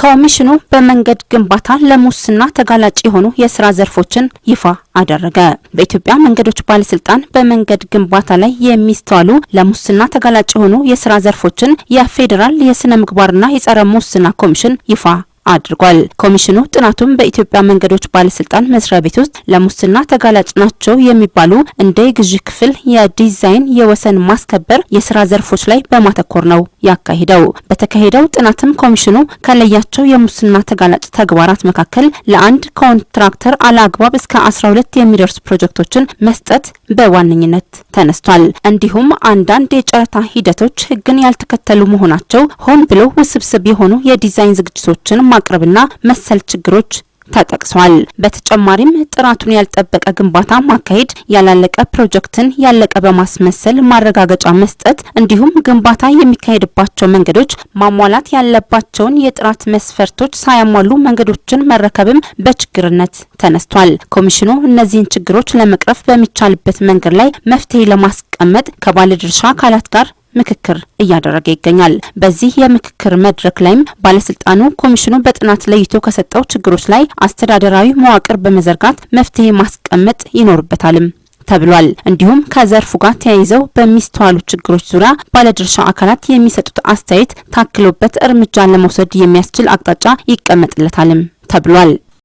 ኮሚሽኑ በመንገድ ግንባታ ለሙስና ተጋላጭ የሆኑ የስራ ዘርፎችን ይፋ አደረገ። በኢትዮጵያ መንገዶች ባለስልጣን በመንገድ ግንባታ ላይ የሚስተዋሉ ለሙስና ተጋላጭ የሆኑ የስራ ዘርፎችን የፌዴራል የስነ ምግባርና የጸረ ሙስና ኮሚሽን ይፋ አድርጓል። ኮሚሽኑ ጥናቱን በኢትዮጵያ መንገዶች ባለስልጣን መስሪያ ቤት ውስጥ ለሙስና ተጋላጭ ናቸው የሚባሉ እንደ ግዢ ክፍል፣ የዲዛይን፣ የወሰን ማስከበር የስራ ዘርፎች ላይ በማተኮር ነው ያካሄደው። በተካሄደው ጥናትም ኮሚሽኑ ከለያቸው የሙስና ተጋላጭ ተግባራት መካከል ለአንድ ኮንትራክተር አላግባብ እስከ 12 የሚደርሱ ፕሮጀክቶችን መስጠት በዋነኝነት ተነስቷል። እንዲሁም አንዳንድ የጨረታ ሂደቶች ህግን ያልተከተሉ መሆናቸው፣ ሆን ብሎ ውስብስብ የሆኑ የዲዛይን ዝግጅቶችን ማቅረብና መሰል ችግሮች ተጠቅሷል። በተጨማሪም ጥራቱን ያልጠበቀ ግንባታ ማካሄድ፣ ያላለቀ ፕሮጀክትን ያለቀ በማስመሰል ማረጋገጫ መስጠት እንዲሁም ግንባታ የሚካሄድባቸው መንገዶች ማሟላት ያለባቸውን የጥራት መስፈርቶች ሳያሟሉ መንገዶችን መረከብም በችግርነት ተነስቷል። ኮሚሽኑ እነዚህን ችግሮች ለመቅረፍ በሚቻልበት መንገድ ላይ መፍትሄ ለማስቀመጥ ከባለድርሻ አካላት ጋር ምክክር እያደረገ ይገኛል። በዚህ የምክክር መድረክ ላይም ባለስልጣኑ ኮሚሽኑ በጥናት ለይቶ ከሰጠው ችግሮች ላይ አስተዳደራዊ መዋቅር በመዘርጋት መፍትሄ ማስቀመጥ ይኖርበታልም ተብሏል። እንዲሁም ከዘርፉ ጋር ተያይዘው በሚስተዋሉ ችግሮች ዙሪያ ባለድርሻ አካላት የሚሰጡት አስተያየት ታክሎበት እርምጃ ለመውሰድ የሚያስችል አቅጣጫ ይቀመጥለታልም ተብሏል።